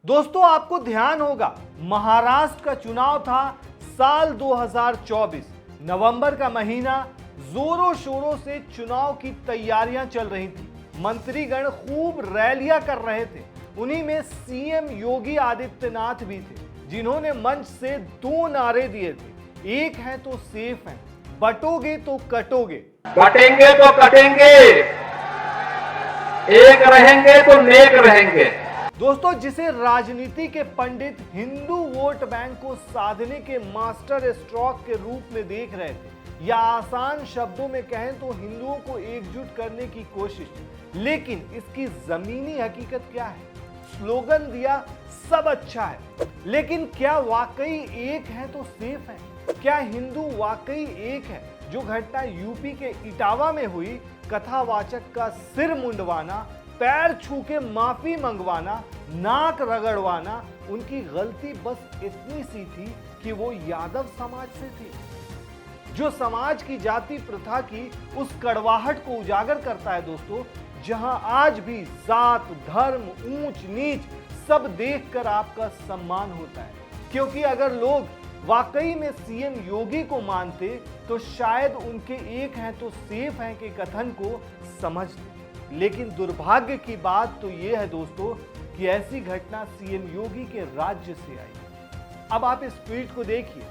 दोस्तों आपको ध्यान होगा, महाराष्ट्र का चुनाव था साल 2024, नवंबर का महीना। जोरों शोरों से चुनाव की तैयारियां चल रही थी। मंत्रीगण खूब रैलियां कर रहे थे। उन्हीं में सीएम योगी आदित्यनाथ भी थे, जिन्होंने मंच से 2 नारे दिए थे। एक है तो सेफ है, बटोगे तो कटोगे। बटेंगे तो कटेंगे, एक रहेंगे तो नेक रहेंगे। दोस्तों, जिसे राजनीति के पंडित हिंदू वोट बैंक को साधने के मास्टर स्ट्रोक के रूप में देख रहे थे, या आसान शब्दों में कहें तो हिंदुओं को एकजुट करने की कोशिश। लेकिन इसकी जमीनी हकीकत क्या है? स्लोगन दिया सब अच्छा है, लेकिन क्या वाकई एक है तो सेफ है? क्या हिंदू वाकई एक है? जो घटना यूपी के इटावा में हुई, कथावाचक का सिर मुंडवाना, पैर छू के माफी मंगवाना, नाक रगड़वाना, उनकी गलती बस इतनी सी थी कि वो यादव समाज से थी, जो समाज की जाति प्रथा की उस कड़वाहट को उजागर करता है दोस्तों, जहां आज भी जात, धर्म, ऊंच नीच सब देखकर आपका सम्मान होता है। क्योंकि अगर लोग वाकई में सीएम योगी को मानते तो शायद उनके एक हैं तो सेफ हैं के कथन को समझते। लेकिन दुर्भाग्य की बात तो यह है दोस्तों कि ऐसी घटना सीएम योगी के राज्य से आई। अब आप इस ट्वीट को देखिए।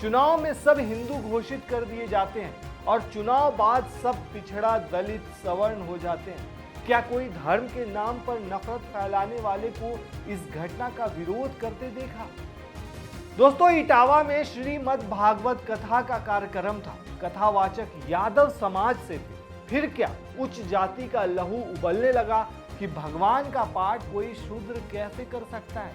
चुनाव में सब हिंदू घोषित कर दिए जाते हैं और चुनाव बाद सब पिछड़ा, दलित, सवर्ण हो जाते हैं। क्या कोई धर्म के नाम पर नफरत फैलाने वाले को इस घटना का विरोध करते देखा? दोस्तों, इटावा में श्रीमद् भागवत कथा का कार्यक्रम था। कथावाचक यादव समाज से थे। फिर क्या उच्च जाति का लहू उबलने लगा कि भगवान का पाठ कोई शूद्र कैसे कर सकता है?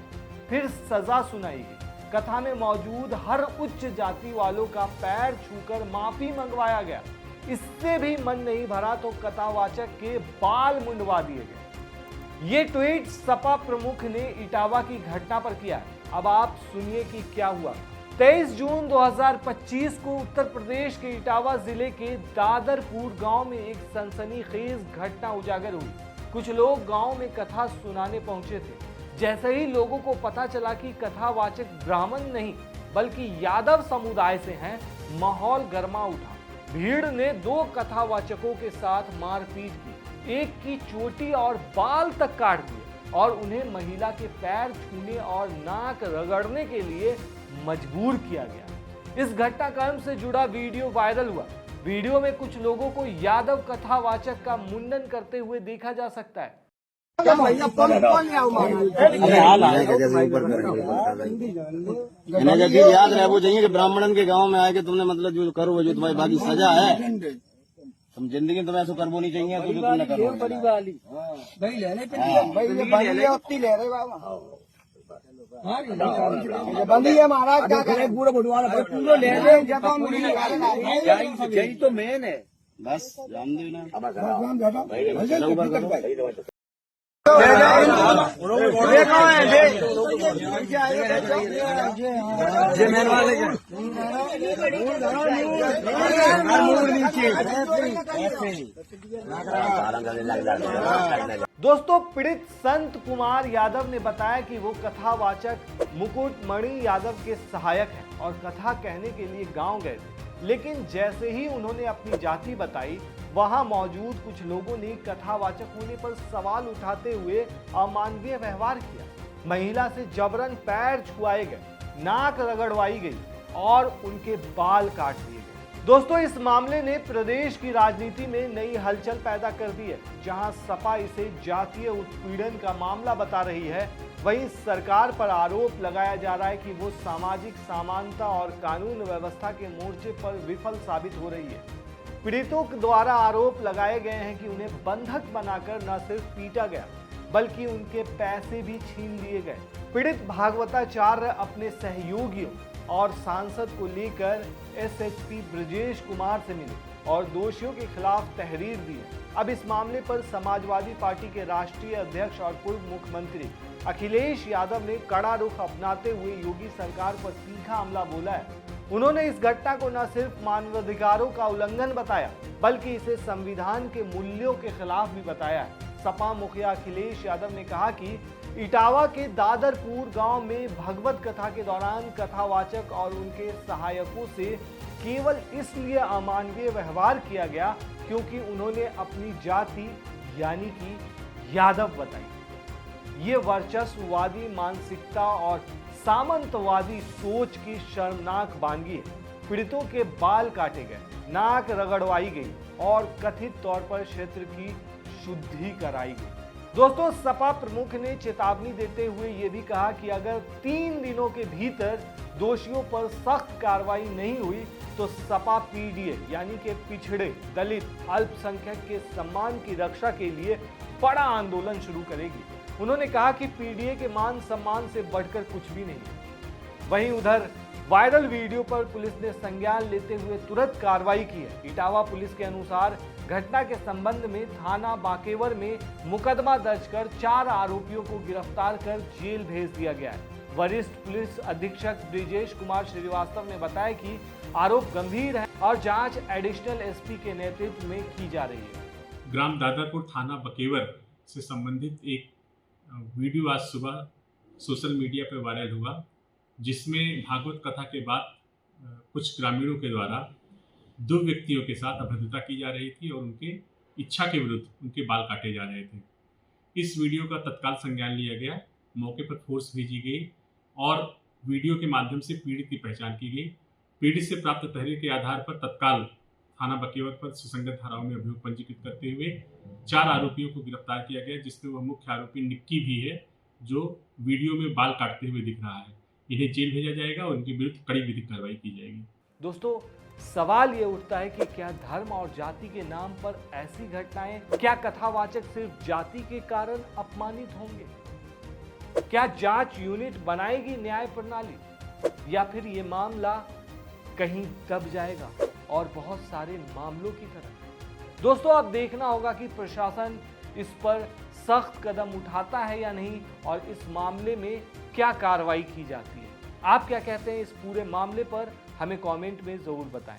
फिर सजा सुनाई गई। कथा में मौजूद हर उच्च जाति वालों का पैर छूकर माफी मंगवाया गया। इससे भी मन नहीं भरा तो कथावाचक के बाल मुंडवा दिए गए। ये ट्वीट सपा प्रमुख ने इटावा की घटना पर किया है। अब आप सुनिए कि क्या हुआ। 23 जून 2025 को उत्तर प्रदेश के इटावा जिले के दादरपुर गांव में एक सनसनीखेज घटना उजागर हुई। कुछ लोग गांव में कथा सुनाने पहुंचे थे। जैसे ही लोगों को पता चला कि कथावाचक ब्राह्मण नहीं बल्कि यादव समुदाय से हैं, माहौल गर्मा उठा। भीड़ ने 2 कथावाचकों के साथ मारपीट की। एक की चोटी और बाल तक काट दिए और उन्हें महिला के पैर छूने और नाक रगड़ने के लिए मजबूर किया गया। इस घटनाक्रम से जुड़ा वीडियो वायरल हुआ। वीडियो में कुछ लोगों को यादव कथावाचक का मुंडन करते हुए देखा जा सकता है। जब याद रहे वो चाहिए कि ब्राह्मणन के गांव में आए कि तुमने मतलब जो करो जो तुम्हारी बाकी सजा है, तुम जिंदगी में तुम्हें ऐसा करबो नहीं चाहिए तो जो तुमने करो। बड़ी वाली भाई लेने पे भाई ले उतनी ले रहे बाबा बंदी है महाराज क्या करे पूरा बुढ़वाना पूरा ले ले जब हम यही तो मेन है। बस जान दो ना दोस्तों, पीड़ित संत कुमार यादव ने बताया कि वो कथावाचक मुकुटमणि यादव के सहायक हैं और कथा कहने के लिए गांव गए थे। लेकिन जैसे ही उन्होंने अपनी जाति बताई, वहां मौजूद कुछ लोगों ने कथावाचक होने पर सवाल उठाते हुए अमानवीय व्यवहार किया। महिला से जबरन पैर छुआए गए, नाक रगड़वाई गई और उनके बाल काट दिए गए। दोस्तों, इस मामले ने प्रदेश की राजनीति में नई हलचल पैदा कर दी है। जहां सपा इसे जातीय उत्पीड़न का मामला बता रही है, वहीं सरकार पर आरोप लगाया जा रहा है कि वो सामाजिक समानता और कानून व्यवस्था के मोर्चे पर विफल साबित हो रही है। पीड़ितों द्वारा आरोप लगाए गए हैं कि उन्हें बंधक बनाकर न सिर्फ पीटा गया बल्कि उनके पैसे भी छीन लिए गए। पीड़ित भागवताचार्य अपने सहयोगियों और सांसद को लेकर एसएसपी ब्रजेश कुमार से मिले और दोषियों के खिलाफ तहरीर दी है। अब इस मामले पर समाजवादी पार्टी के राष्ट्रीय अध्यक्ष और पूर्व मुख्यमंत्री अखिलेश यादव ने कड़ा रुख अपनाते हुए योगी सरकार पर तीखा हमला बोला है। उन्होंने इस घटना को न सिर्फ मानवाधिकारों का उल्लंघन बताया बल्कि इसे संविधान के मूल्यों के खिलाफ भी बताया है। सपा मुखिया अखिलेश यादव ने कहा कि इटावा के दादरपुर गांव में भगवत कथा के दौरान कथावाचक और उनके सहायकों से केवल इसलिए अमानवीय व्यवहार किया गया क्योंकि उन्होंने अपनी जाति यानी कि यादव बताई। ये वर्चस्ववादी मानसिकता और सामंतवादी सोच की शर्मनाक बानगी है। पीड़ितों के बाल काटे गए, नाक रगड़वाई गई और कथित तौर पर क्षेत्र की शुद्धि कराई गई। दोस्तों, सपा प्रमुख ने चेतावनी देते हुए यह भी कहा कि अगर 3 दिनों के भीतर दोषियों पर सख्त कार्रवाई नहीं हुई तो सपा पीडीए यानी कि पिछड़े, दलित, अल्पसंख्यक के सम्मान की रक्षा के लिए बड़ा आंदोलन शुरू करेगी। उन्होंने कहा कि पीडीए के मान सम्मान से बढ़कर कुछ भी नहीं। वहीं उधर वायरल वीडियो पर पुलिस ने संज्ञान लेते हुए तुरंत कार्रवाई की है। इटावा पुलिस के अनुसार घटना के संबंध में थाना बाकेवर में मुकदमा दर्ज कर 4 आरोपियों को गिरफ्तार कर जेल भेज दिया गया है। वरिष्ठ पुलिस अधीक्षक ब्रिजेश कुमार श्रीवास्तव ने बताया कि आरोप गंभीर है और जांच एडिशनल एसपी के नेतृत्व में की जा रही है। ग्राम दादरपुर थाना बकेवर से संबंधित एक वीडियो आज सुबह सोशल मीडिया पर वायरल हुआ, जिसमें भागवत कथा के बाद कुछ ग्रामीणों के द्वारा 2 व्यक्तियों के साथ अभद्रता की जा रही थी और उनके इच्छा के विरुद्ध उनके बाल काटे जा रहे थे। इस वीडियो का तत्काल संज्ञान लिया गया, मौके पर फोर्स भेजी गई और वीडियो के माध्यम से पीड़ित की पहचान की गई। पीड़ित से प्राप्त तहरीर के आधार पर तत्काल थाना बकेवर पर सुसंगत धाराओं में अभियोग पंजीकृत करते हुए 4 आरोपियों को गिरफ्तार किया गया, जिसमें वह मुख्य आरोपी निक्की भी है, जो वीडियो में बाल काटते हुए दिख रहा है। इन्हें जेल भेजा जाएगा और उनके विरुद्ध कड़ी विधिक कार्रवाई की जाएगी। दोस्तों, सवाल ये उठता है कि क्या धर्म और जाति के नाम पर ऐसी घटनाएं, क्या कथावाचक सिर्फ जाति के कारण अपमानित होंगे? क्या जांच यूनिट बनाएगी न्याय प्रणाली, या फिर ये मामला कहीं दब जाएगा और बहुत सारे मामलों की तरह? दोस्तों, अब देखना होगा कि प्रशासन इस पर सख्त कदम उठाता है या नहीं और इस मामले में क्या कार्रवाई की जाती है। आप क्या कहते हैं इस पूरे मामले पर? हमें कमेंट में जरूर बताएं।